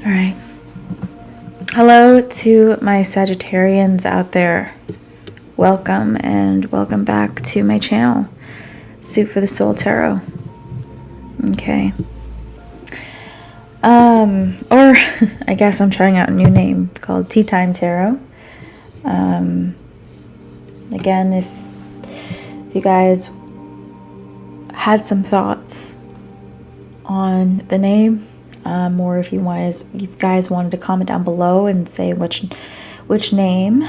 All right. Hello to my Sagittarians out there. Welcome and welcome back to my channel, Soup for the Soul Tarot. Okay. Or I guess I'm trying out a new name called Tea Time Tarot. Again, if you guys had some thoughts on the name, or if you guys wanted to comment down below and say which name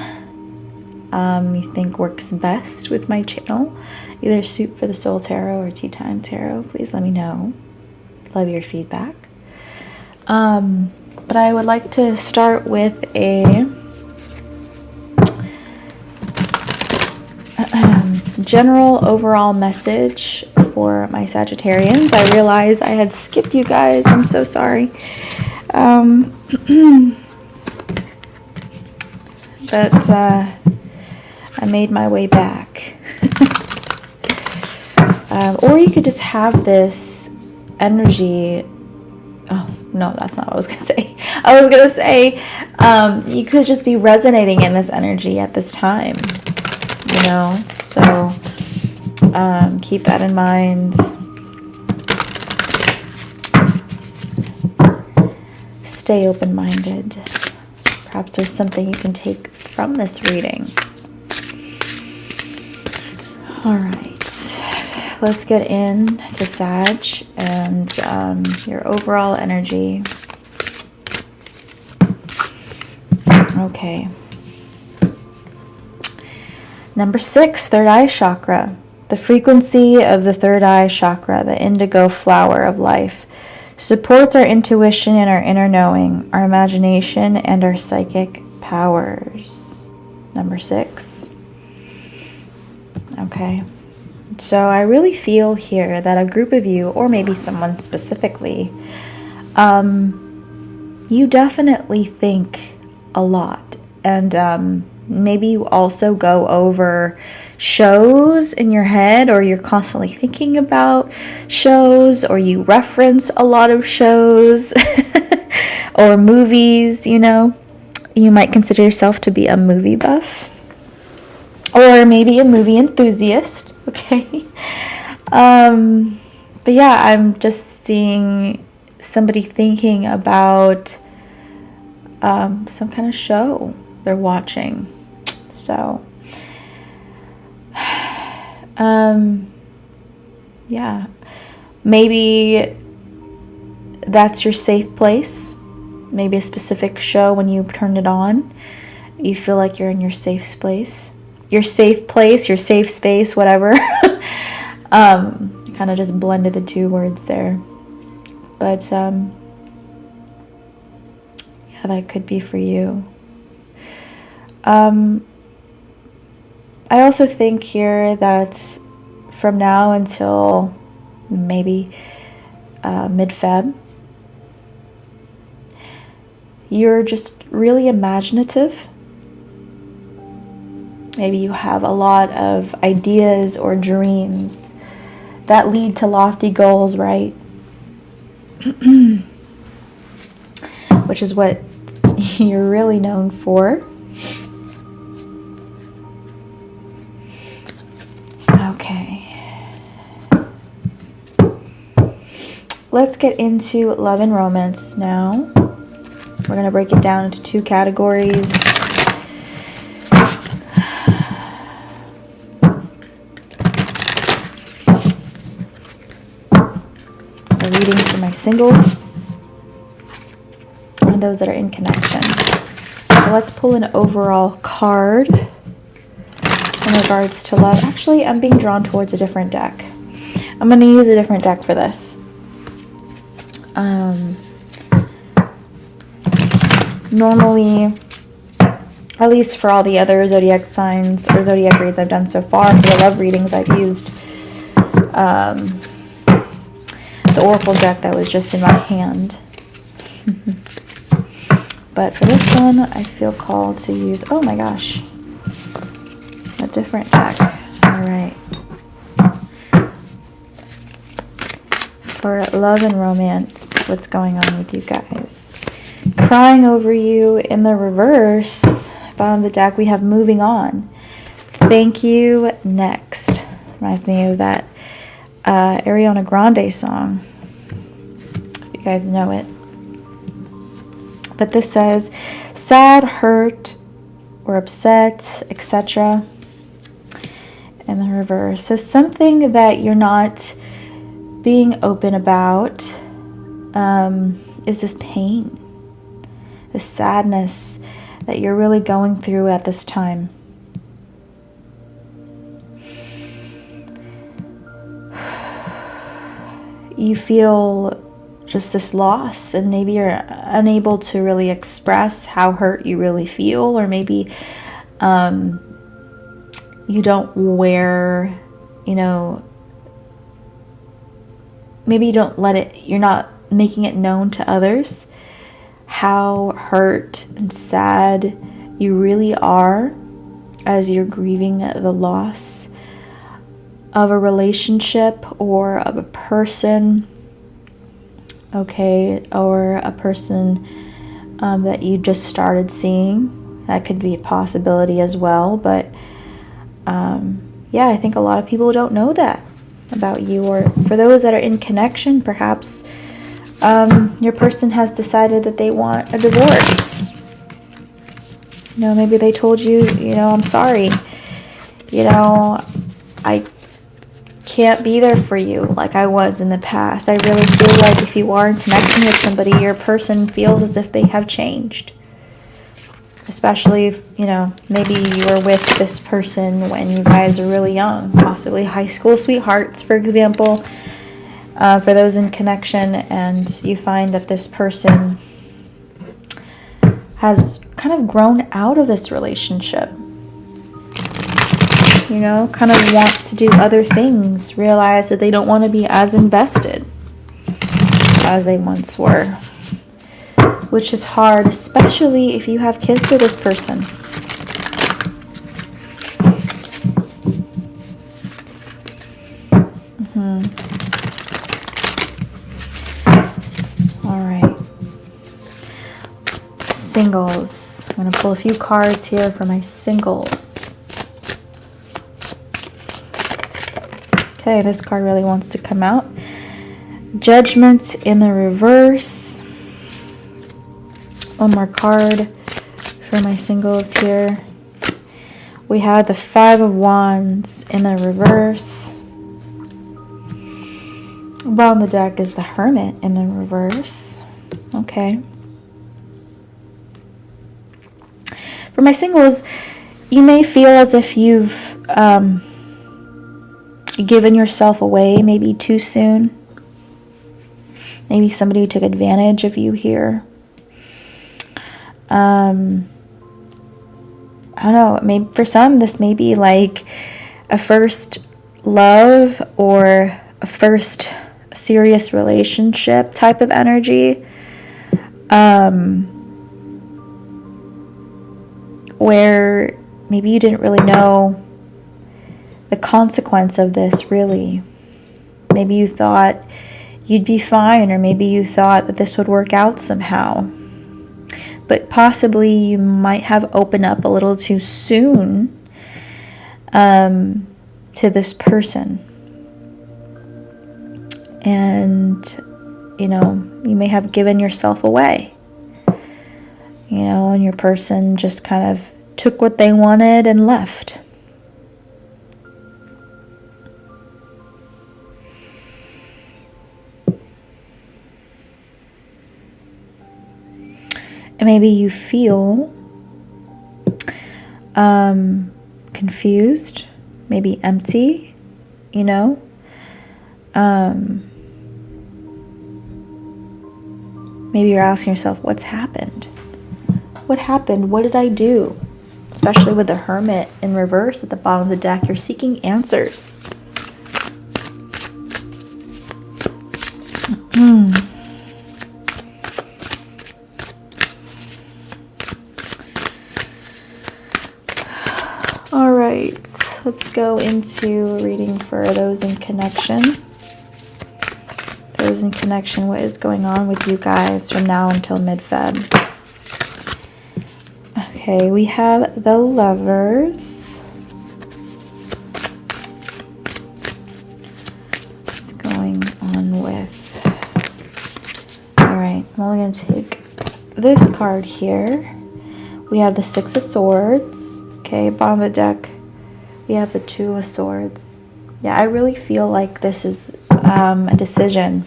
you think works best with my channel, either Soup for the Soul Tarot or Tea Time Tarot, please let me know. Love your feedback. But I would like to start with a general overall message for my Sagittarians. I realized I had skipped you guys. I'm so sorry. But I made my way back. Or you could just have this energy. Oh, no, that's not what I was going to say. I was going to say you could just be resonating in this energy at this time. You know, so keep that in mind. Stay open-minded. Perhaps there's something you can take from this reading. All right, let's get into Sag and your overall energy. Okay. Number 6, third eye chakra. The frequency of the third eye chakra, the indigo flower of life, supports our intuition and our inner knowing, our imagination, and our psychic powers. Number 6. Okay. So I really feel here that a group of you, or maybe someone specifically, you definitely think a lot. And maybe you also go over shows in your head, or you're constantly thinking about shows, or you reference a lot of shows or movies, you know. You might consider yourself to be a movie buff, or maybe a movie enthusiast, okay? But yeah, I'm just seeing somebody thinking about some kind of show they're watching. So yeah, maybe that's your safe place. Maybe a specific show, when you turn it on, you feel like you're in your safe space, your safe space, whatever. Kind of just blended the two words there. But yeah, that could be for you. I also think here that from now until maybe mid-Feb, you're just really imaginative. Maybe you have a lot of ideas or dreams that lead to lofty goals, right? Which is what you're really known for. Okay. Let's get into love and romance now. We're going to break it down into 2 categories. A reading for my singles and those that are in connection. So let's pull an overall card in regards to love. Actually, I'm being drawn towards a different deck. I'm going to use a different deck for this. Normally, at least for all the other zodiac signs or zodiac reads I've done so far, for the love readings, I've used the oracle deck that was just in my hand. But for this one, I feel called to use, oh my gosh, a different deck. All right. For love and romance, what's going on with you guys? crying over you in the reverse. Bottom of the deck, we have moving on. Thank you, next. Reminds me of that Ariana Grande song. If you guys know it. But this says, sad, hurt, or upset, etc. In the reverse. So something that you're not being open about is this pain, this sadness that you're really going through at this time. You feel just this loss, and maybe you're unable to really express how hurt you really feel, or maybe you don't wear, maybe you don't let it, you're not making it known to others how hurt and sad you really are as you're grieving the loss of a relationship or of a person, okay, or a person that you just started seeing. That could be a possibility as well, but yeah, I think a lot of people don't know that about you. Or for those that are in connection, perhaps your person has decided that they want a divorce. Maybe they told you, I'm sorry, I can't be there for you like I was in the past. I really feel like if you are in connection with somebody, your person feels as if they have changed. Especially if, maybe you were with this person when you guys are really young, possibly high school sweethearts, for example, for those in connection, and you find that this person has kind of grown out of this relationship. Kind of wants to do other things, realize that they don't want to be as invested as they once were, which is hard, especially if you have kids with this person. All right. Singles. I'm going to pull a few cards here for my singles. Okay, this card really wants to come out. Judgment in the reverse. One more card for my singles here. We have the Five of Wands in the reverse. Bottom of the deck is the Hermit in the reverse. Okay. For my singles, you may feel as if you've given yourself away maybe too soon. Maybe somebody took advantage of you here. I don't know, maybe for some this may be like a first love or a first serious relationship type of energy, where maybe you didn't really know the consequence of this really. Maybe you thought you'd be fine, or maybe you thought that this would work out somehow. But possibly you might have opened up a little too soon to this person. And, you may have given yourself away. And your person just kind of took what they wanted and left. And maybe you feel confused, maybe empty, maybe you're asking yourself, what's happened? What happened? What did I do? Especially with the Hermit in reverse at the bottom of the deck, you're seeking answers. All right, let's go into reading for those in connection. in connection, what is going on with you guys from now until mid-Feb. Okay, we have the Lovers. What's going on with... Alright, I'm only going to take this card here. We have the Six of Swords. Okay, bottom of the deck, we have the Two of Swords. Yeah, I really feel like this is a decision.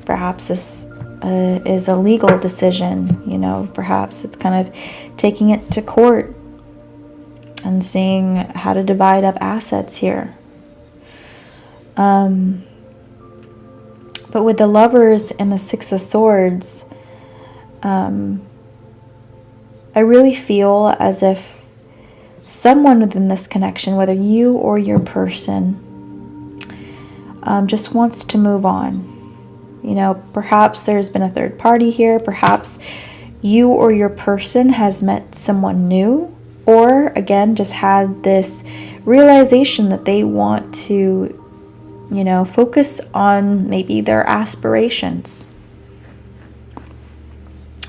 Perhaps this is a legal decision, you know. Perhaps it's kind of taking it to court and seeing how to divide up assets here. But with the Lovers and the Six of Swords, I really feel as if someone within this connection, whether you or your person, just wants to move on. You know, perhaps there's been a third party here. Perhaps you or your person has met someone new, or again, just had this realization that they want to, you know, focus on maybe their aspirations.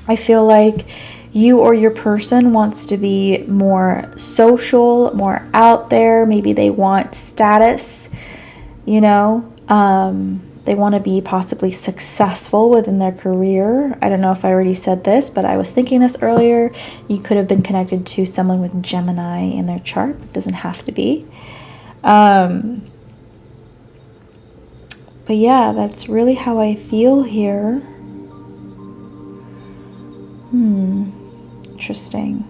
I feel like you or your person wants to be more social, more out there. Maybe they want status, you know. They want to be possibly successful within their career. I don't know if I already said this, but I was thinking this earlier. You could have been connected to someone with Gemini in their chart. It doesn't have to be. But yeah, that's really how I feel here. Interesting.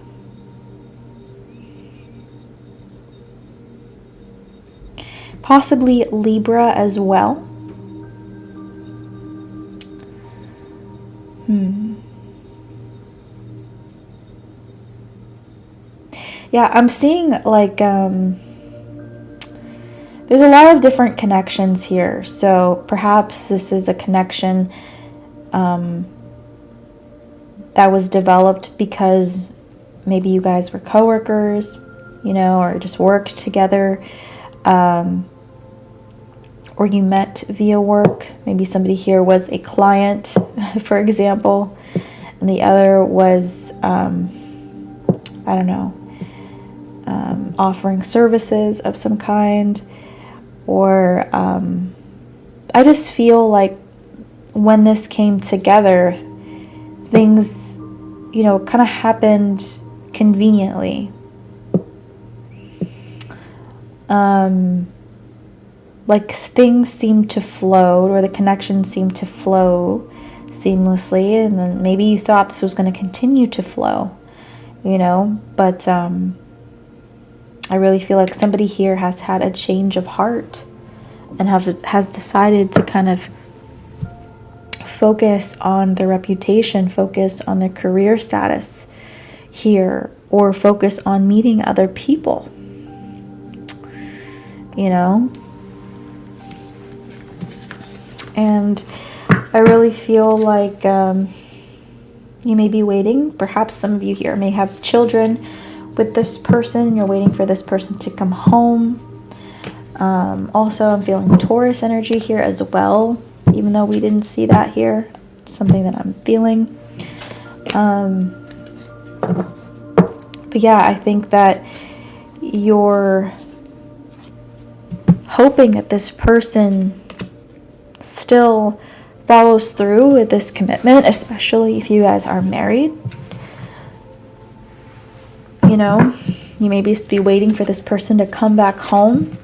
Possibly Libra as well. Yeah, I'm seeing like there's a lot of different connections here. So perhaps this is a connection that was developed because maybe you guys were coworkers, you know, or just worked together, or you met via work. Maybe somebody here was a client, for example, and the other was, I don't know, offering services of some kind, or I just feel like when this came together, things, you know, kind of happened conveniently. Like things seemed to flow, or the connection seemed to flow seamlessly, and then maybe you thought this was going to continue to flow, you know, but I really feel like somebody here has had a change of heart and has decided to kind of focus on their reputation, focus on their career status here, or focus on meeting other people, you know. And I really feel like you may be waiting. Perhaps some of you here may have children with this person. You're waiting for this person to come home. Also, I'm feeling Taurus energy here as well, even though we didn't see that here. It's something that I'm feeling. But yeah, I think that you're hoping that this person still follows through with this commitment, especially if you guys are married. You know, you may just be waiting for this person to come back home,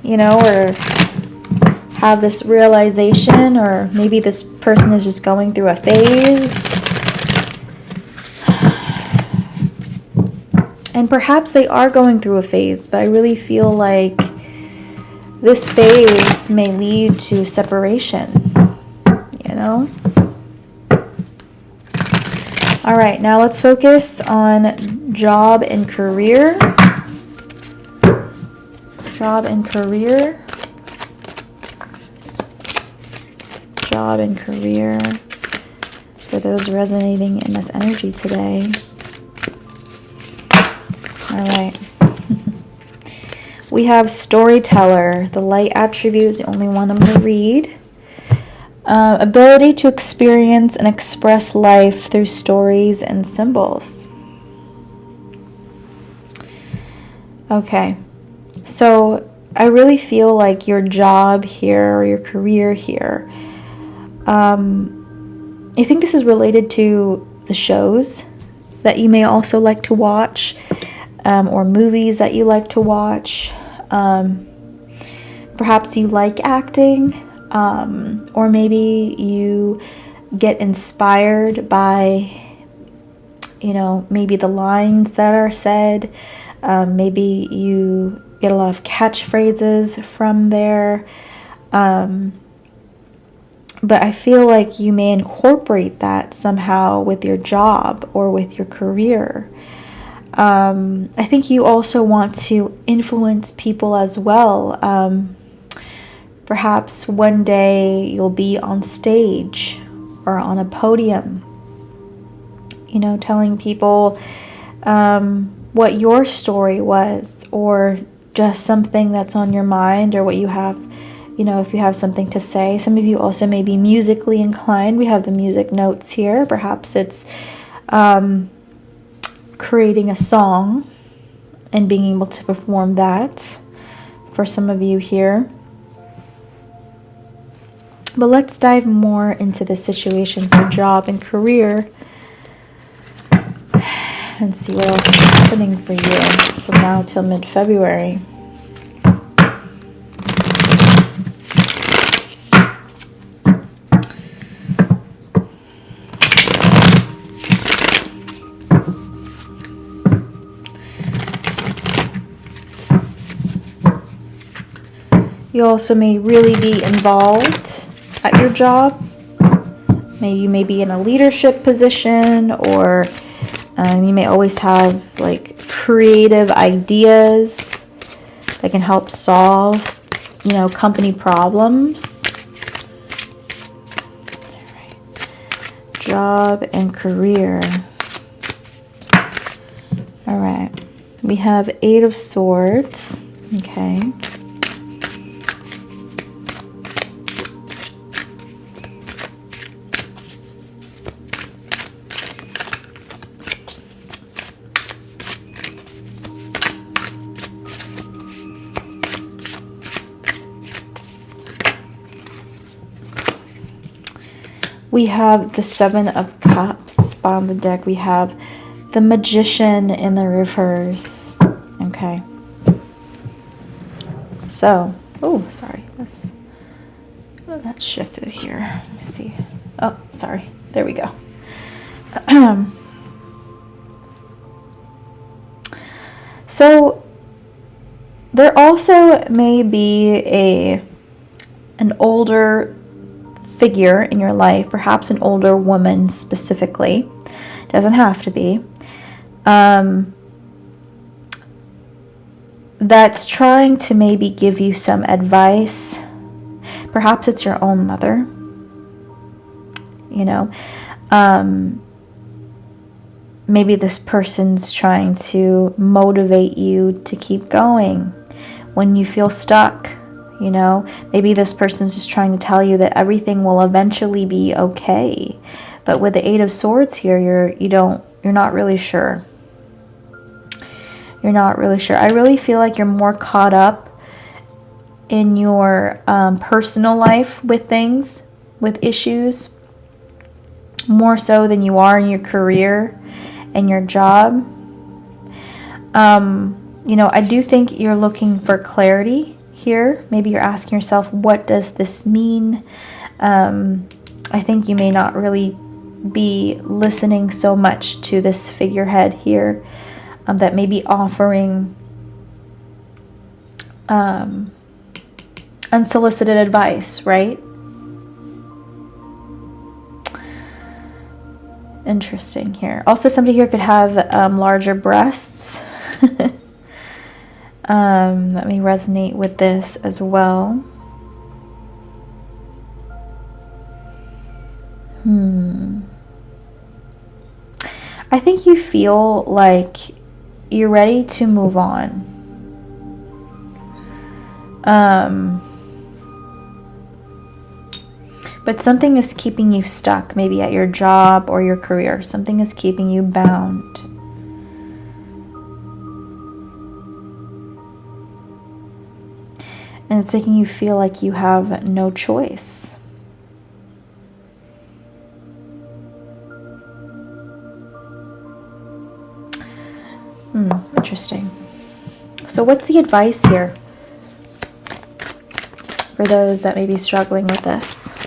you know, or have this realization, or maybe this person is just going through a phase. And perhaps they are going through a phase, but I really feel like this phase may lead to separation, you know? All right, now let's focus on job and career. Job and career. Job and career. For those resonating in this energy today. All right. We have storyteller. The light attribute is the only one I'm going to read. Ability to experience and express life through stories and symbols. Okay, so I really feel like your job here or your career here, I think this is related to the shows that you may also like to watch, or movies that you like to watch. Perhaps you like acting, or maybe you get inspired by, maybe the lines that are said. Maybe you get a lot of catchphrases from there. But I feel like you may incorporate that somehow with your job or with your career. I think you also want to influence people as well. Perhaps one day you'll be on stage or on a podium, telling people what your story was, or just something that's on your mind, or what you have, if you have something to say. Some of you also may be musically inclined. We have the music notes here. Perhaps it's creating a song and being able to perform that for some of you here. But let's dive more into the situation for job and career and see what else is happening for you from now till mid-February. You also may really be involved at your job. Maybe you may be in a leadership position, or you may always have like creative ideas that can help solve, company problems. All right. Job and career. All right. We have 8 of Swords. Okay. We have the 7 of Cups. Bottom of the deck, we have the Magician in the reverse. Okay. So, that shifted here. Let me see. Oh, sorry. There we go. So, there also may be an older figure in your life, perhaps an older woman specifically. Doesn't have to be. That's trying to maybe give you some advice. Perhaps it's your own mother. Maybe this person's trying to motivate you to keep going when you feel stuck. Maybe this person's just trying to tell you that everything will eventually be okay. But with the 8 of Swords here, you're not really sure. You're not really sure. I really feel like you're more caught up in your personal life with things, with issues, more so than you are in your career and your job. I do think you're looking for clarity here. Maybe you're asking yourself, what does this mean? I think you may not really be listening so much to this figurehead here that may be offering unsolicited advice, right? Interesting here. Also, somebody here could have larger breasts. Let me resonate with this as well. I think you feel like you're ready to move on. But something is keeping you stuck, maybe at your job or your career. Something is keeping you bound. And it's making you feel like you have no choice. Interesting. So what's the advice here for those that may be struggling with this?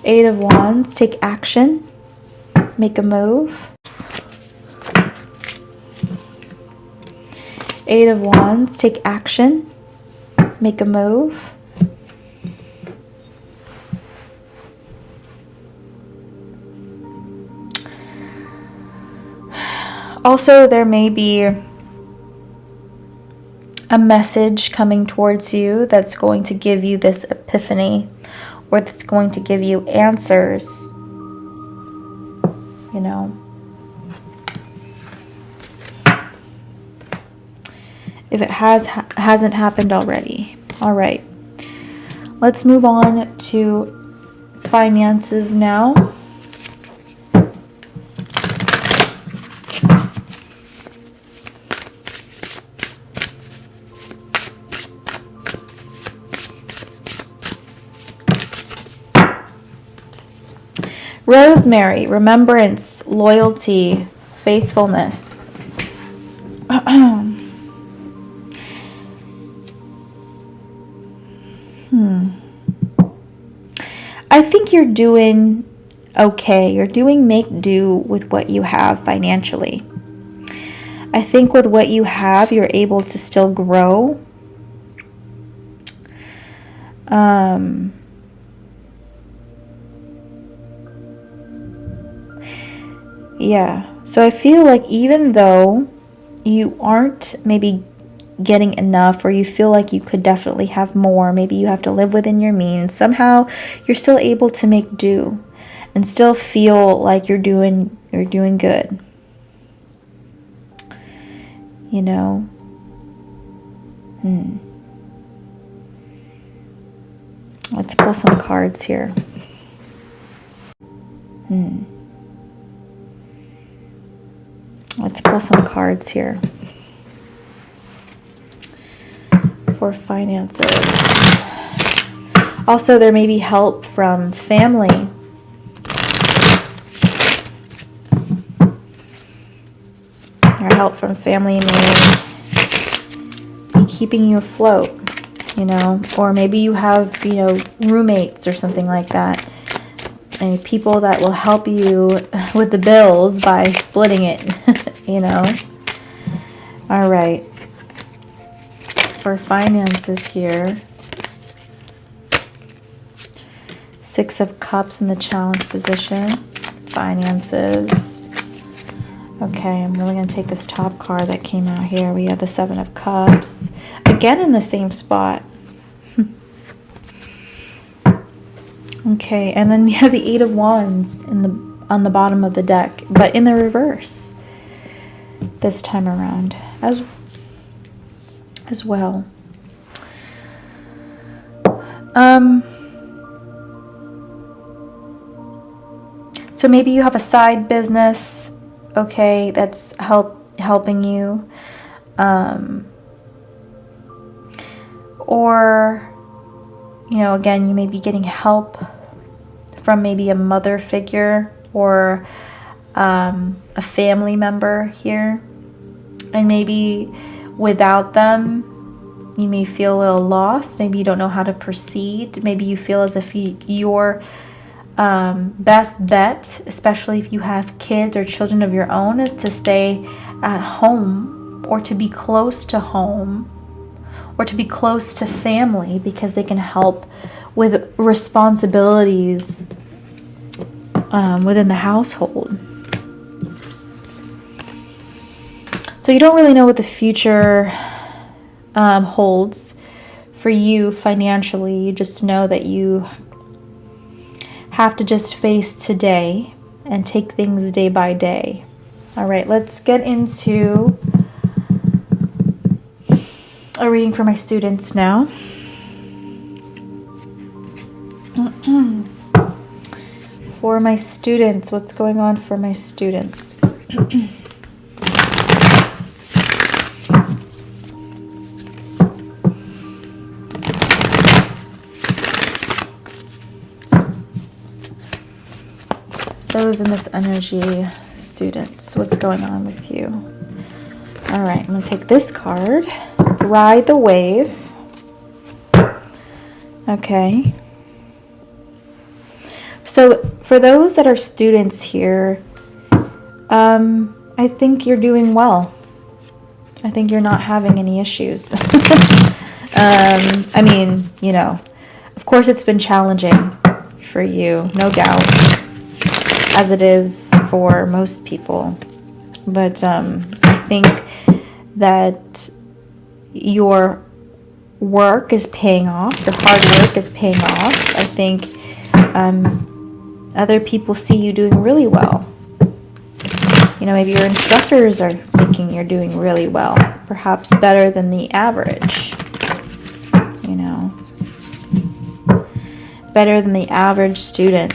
8 of Wands, take action, make a move. 8 of Wands, take action, make a move. Also, there may be a message coming towards you that's going to give you this epiphany, or that's going to give you answers, you know. If it hasn't happened already. All right. Let's move on to finances now. Rosemary, remembrance, loyalty, faithfulness. I think you're doing okay. You're doing make do with what you have financially. I think with what you have, you're able to still grow. Yeah. So I feel like even though you aren't maybe getting enough, or you feel like you could definitely have more, maybe you have to live within your means, somehow you're still able to make do and still feel like you're doing good. You know? Let's pull some cards here. Let's pull some cards here for finances. Also, there may be help from family. Or help from family may be keeping you afloat, you know, or maybe you have, you know, roommates or something like that. And people that will help you with the bills by splitting it, you know. All right. For finances here. 6 of Cups in the challenge position. Finances. Okay, I'm really going to take this top card that came out here. We have the 7 of Cups. Again in the same spot. Okay, and then we have the 8 of Wands on the bottom of the deck, but in the reverse this time around as well. So maybe you have a side business, okay, that's helping you, or, you know, again, you may be getting help from maybe a mother figure or a family member here. And maybe without them, you may feel a little lost. Maybe you don't know how to proceed. Maybe you feel as if your best bet, especially if you have kids or children of your own, is to stay at home or to be close to home or to be close to family, because they can help with responsibilities within the household. So you don't really know what the future holds for you financially. You just know that you have to just face today and take things day by day. All right, let's get into a reading for my students now. For my students, what's going on for my students? Those in this energy, students, what's going on with you? All right, I'm going to take this card. Ride the wave. Okay. So for those that are students here, I think you're doing well. I think you're not having any issues. I mean, you know, of course it's been challenging for you, no doubt, as it is for most people. But I think that your work is paying off. Your hard work is paying off. I think other people see you doing really well. You know, maybe your instructors are thinking you're doing really well. Perhaps better than the average. You know. Better than the average student.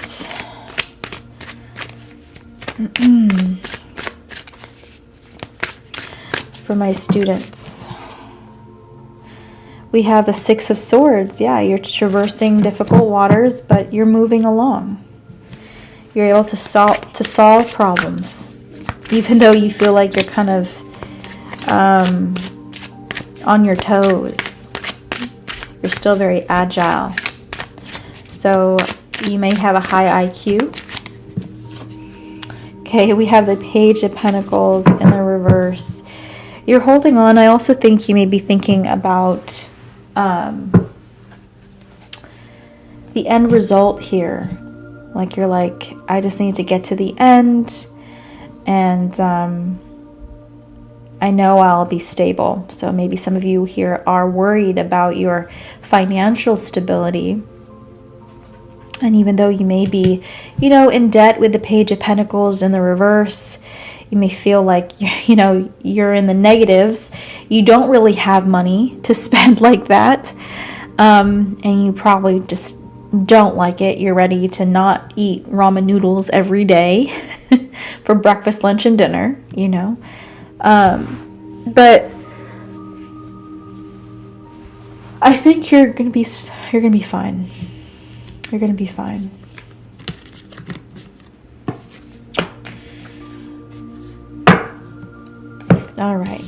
For my students, we have the Six of Swords. Yeah, you're traversing difficult waters, but you're moving along. You're able to solve problems, even though you feel like you're kind of on your toes. You're still very agile. So you may have a high IQ. Okay, we have the Page of Pentacles in the reverse. You're holding on. I also think you may be thinking about the end result here. Like you're like, I just need to get to the end, and I know I'll be stable. So maybe some of you here are worried about your financial stability. And even though you may be, you know, in debt with the Page of Pentacles in the reverse, you may feel like, you know, you're in the negatives. You don't really have money to spend like that. And you probably just don't like it. You're ready to not eat ramen noodles every day for breakfast, lunch, and dinner, you know. But I think you're gonna be fine. You're going to be fine. All right.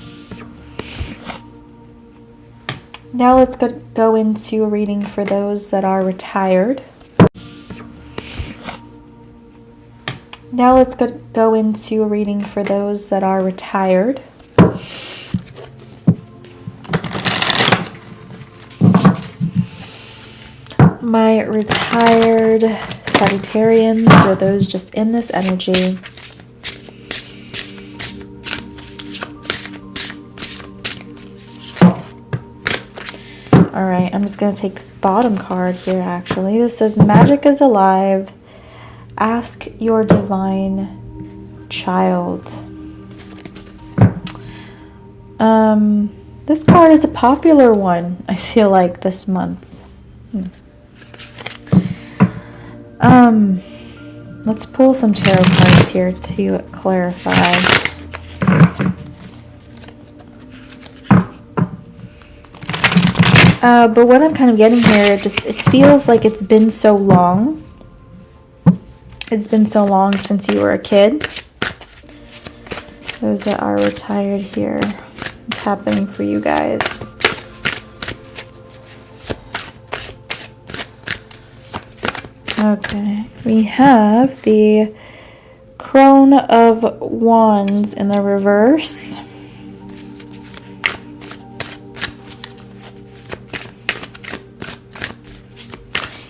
Now let's go into a reading for those that are retired. Now let's go into a reading for those that are retired. My retired Sagittarians, or those just in this energy. All right, I'm just going to take this bottom card here, actually. This says, magic is alive. Ask your divine child. This card is a popular one, I feel like, this month. Let's pull some tarot cards here to clarify. But what I'm kind of getting here, it feels like it's been so long. It's been so long since you were a kid. Those that are retired here, what's happening for you guys? Okay, we have the Crone of Wands in the reverse.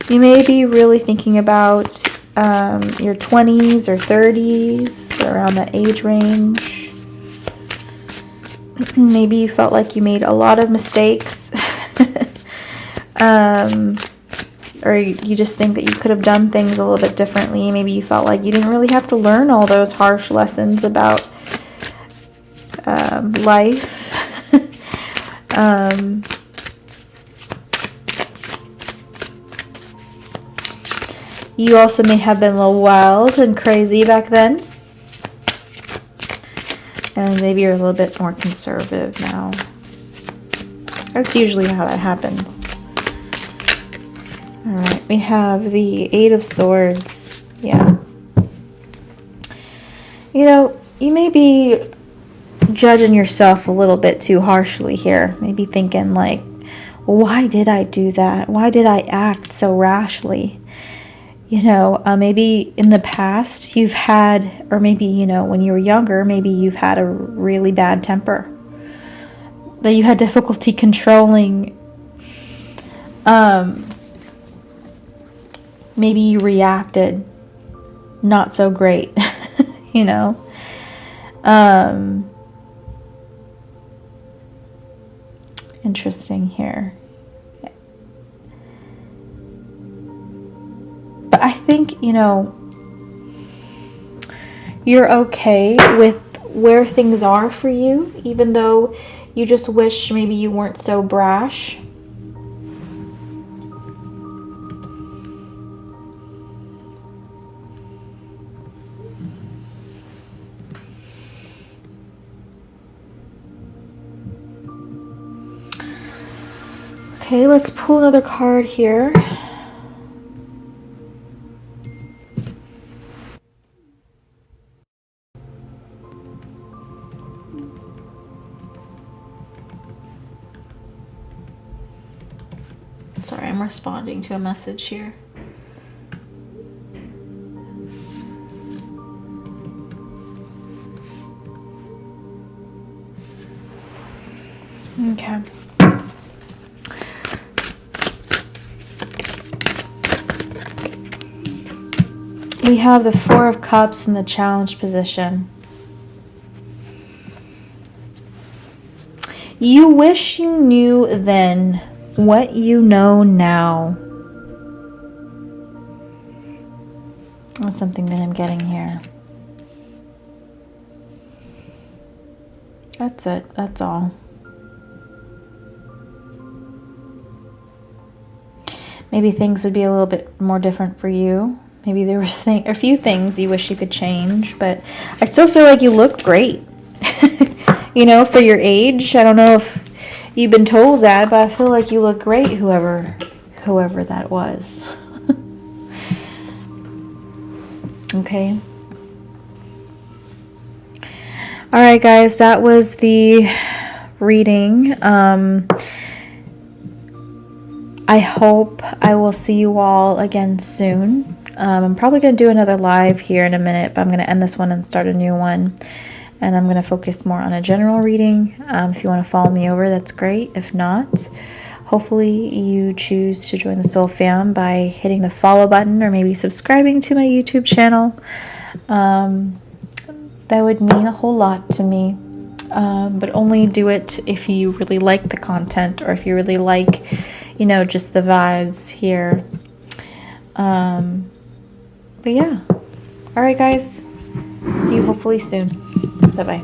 You may be really thinking about your 20s or 30s, around that age range. Maybe you felt like you made a lot of mistakes. Or you just think that you could have done things a little bit differently. Maybe you felt like you didn't really have to learn all those harsh lessons about life. You also may have been a little wild and crazy back then. And maybe you're a little bit more conservative now. That's usually how that happens. Alright, we have the Eight of Swords. Yeah. You know, you may be judging yourself a little bit too harshly here. Maybe thinking like, why did I do that? Why did I act so rashly? You know, maybe in the past you've had, or maybe, you know, when you were younger, maybe you've had a really bad temper that you had difficulty controlling. Maybe you reacted not so great, you know. Interesting here. But I think, you know, you're okay with where things are for you, even though you just wish maybe you weren't so brash. Okay, let's pull another card here. Sorry, I'm responding to a message here. Okay. We have the Four of Cups in the challenge position. You wish you knew then what you know now. That's something that I'm getting here. That's it. That's all. Maybe things would be a little bit more different for you. Maybe there was a few things you wish you could change, but I still feel like you look great. You know, for your age. I don't know if you've been told that, but I feel like you look great, whoever that was. Okay. All right, guys, that was the reading. I hope I will see you all again soon. I'm probably going to do another live here in a minute, but I'm going to end this one and start a new one. And I'm going to focus more on a general reading. If you want to follow me over, that's great. If not, hopefully you choose to join the Soul Fam by hitting the follow button or maybe subscribing to my YouTube channel. That would mean a whole lot to me. But only do it if you really like the content or if you really like, you know, just the vibes here. But yeah. All right, guys. See you hopefully soon. Bye-bye.